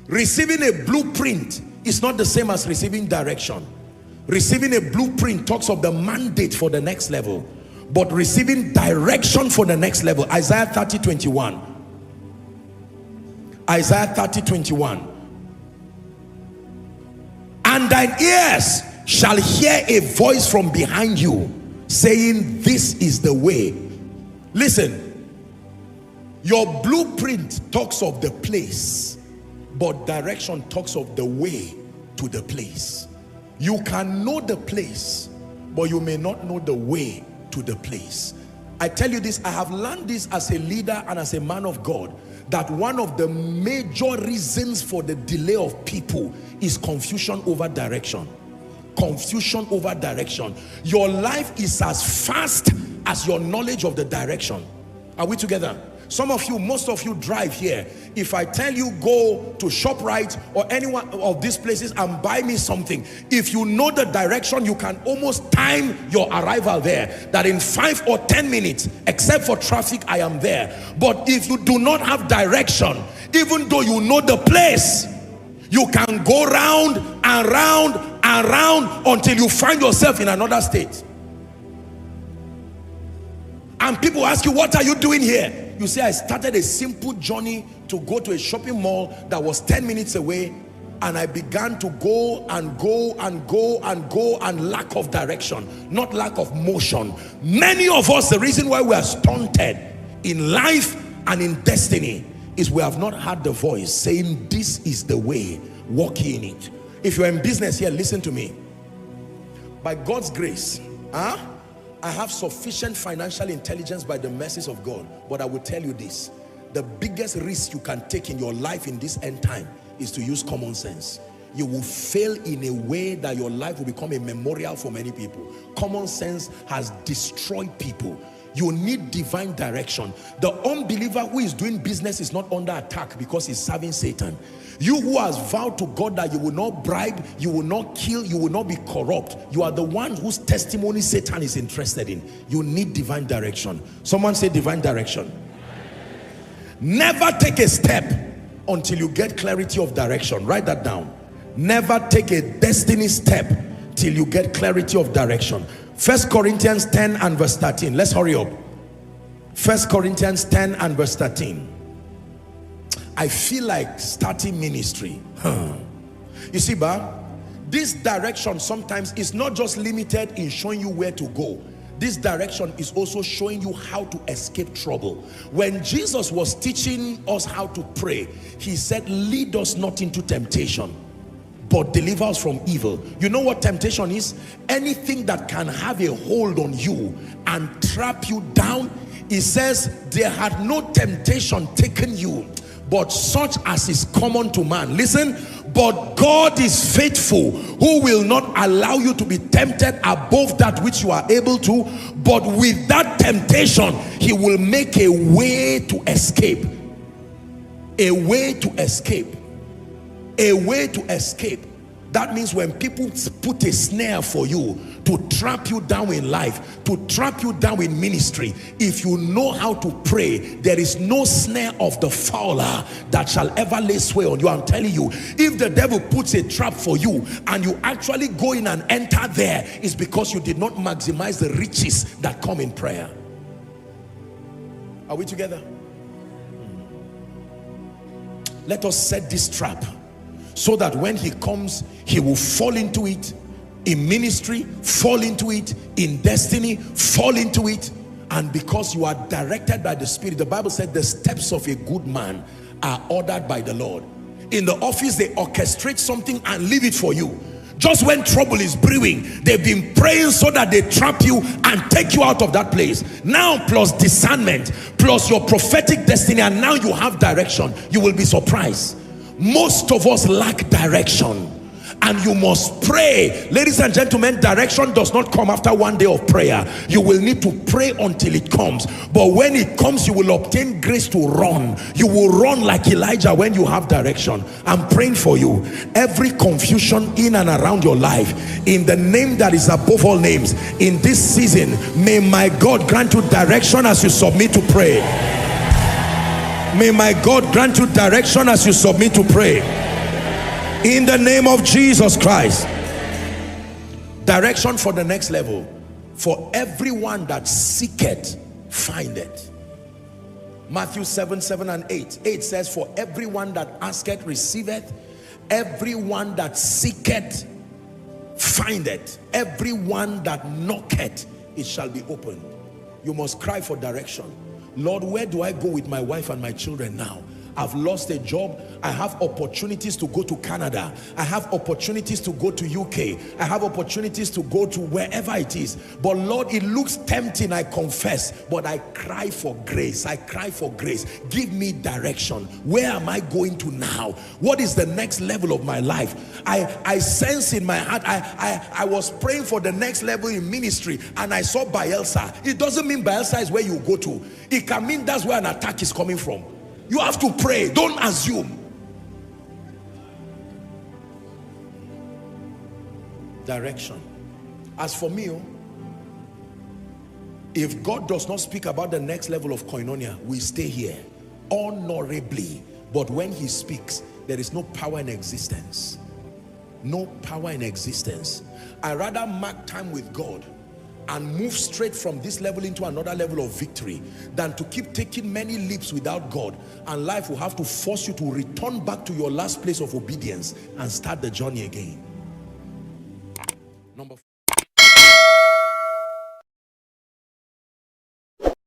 Receiving a blueprint is not the same as receiving direction. Receiving a blueprint talks of the mandate for the next level, but receiving direction for the next level. Isaiah 30:21. Isaiah 30:21. And thine ears shall hear a voice from behind you saying, this is the way. Listen, your blueprint talks of the place, but direction talks of the way to the place. You can know the place, but you may not know the way to the place. I tell you this, I have learned this as a leader and as a man of God, that one of the major reasons for the delay of people is confusion over direction. Confusion over direction. Your life is as fast as your knowledge of the direction. Are we together? Some of you, most of you drive here. If I tell you go to ShopRite or any one of these places and buy me something, if you know the direction, you can almost time your arrival there, that in 5 or 10 minutes, except for traffic, I am there. But if you do not have direction, even though you know the place, you can go round and round and round until you find yourself in another state. And people ask you, what are you doing here? You say, I started a simple journey to go to a shopping mall that was 10 minutes away, and I began to go and go and go and go, and lack of direction, not lack of motion. Many of us, the reason why we are stunted in life and in destiny is we have not heard the voice saying, this is the way, walk ye in it. If you're in business here, listen to me. By God's grace, I have sufficient financial intelligence by the mercies of God. But I will tell you this, the biggest risk you can take in your life in this end time is to use common sense. You will fail in a way that your life will become a memorial for many people. Common sense has destroyed people. You need divine direction. The unbeliever who is doing business is not under attack because he's serving Satan. You who has vowed to God that you will not bribe, you will not kill, you will not be corrupt, you are the one whose testimony Satan is interested in. You need divine direction. Someone say divine direction. Never take a step until you get clarity of direction. Write that down. Never take a destiny step till you get clarity of direction. 1 Corinthians 10 and verse 13. Let's hurry up. 1 Corinthians 10 and verse 13. I feel like starting ministry. You see, this direction sometimes is not just limited in showing you where to go. This direction is also showing you how to escape trouble. When Jesus was teaching us how to pray, he said, lead us not into temptation, but deliver us from evil. You know what temptation is? Anything that can have a hold on you and trap you down. He says, there had no temptation taken you, but such as is common to man. Listen, but God is faithful, who will not allow you to be tempted above that which you are able to, but with that temptation, he will make a way to escape. A way to escape. A way to escape. That means when people put a snare for you to trap you down in life, to trap you down in ministry, if you know how to pray, there is no snare of the fowler that shall ever lay sway on you. I'm telling you, if the devil puts a trap for you and you actually go in and enter there, it's because you did not maximize the riches that come in prayer. Are we together? Let us set this trap, so that when he comes, he will fall into it in ministry, fall into it in destiny, fall into it. And because you are directed by the Spirit, the Bible said the steps of a good man are ordered by the Lord. In the office, they orchestrate something and leave it for you. Just when trouble is brewing, they've been praying so that they trap you and take you out of that place. Now, plus discernment, plus your prophetic destiny, and now you have direction. You will be surprised. Most of us lack direction, and you must pray. Ladies and gentlemen, direction does not come after one day of prayer. You will need to pray until it comes. But when it comes, you will obtain grace to run. You will run like Elijah when you have direction. I'm praying for you. Every confusion in and around your life, in the name that is above all names, in this season, may my God grant you direction as you submit to pray. May my God grant you direction as you submit to pray. In the name of Jesus Christ. Direction for the next level. For everyone that seeketh, findeth. Matthew 7, 7 and 8. 8 says, for everyone that asketh, receiveth. Everyone that seeketh, findeth. Everyone that knocketh, it shall be opened. You must cry for direction. Lord, where do I go with my wife and my children now? I've lost a job. I have opportunities to go to Canada. I have opportunities to go to UK. I have opportunities to go to wherever it is. But Lord, it looks tempting, I confess. But I cry for grace. I cry for grace. Give me direction. Where am I going to now? What is the next level of my life? I sense in my heart, I was praying for the next level in ministry, and I saw Bielsa. It doesn't mean Bielsa is where you go to. It can mean that's where an attack is coming from. You have to pray. Don't assume. Direction. As for me, if God does not speak about the next level of Koinonia, we stay here honorably. But when he speaks, there is no power in existence. No power in existence. I rather mark time with God and move straight from this level into another level of victory than to keep taking many leaps without God, and life will have to force you to return back to your last place of obedience and start the journey again.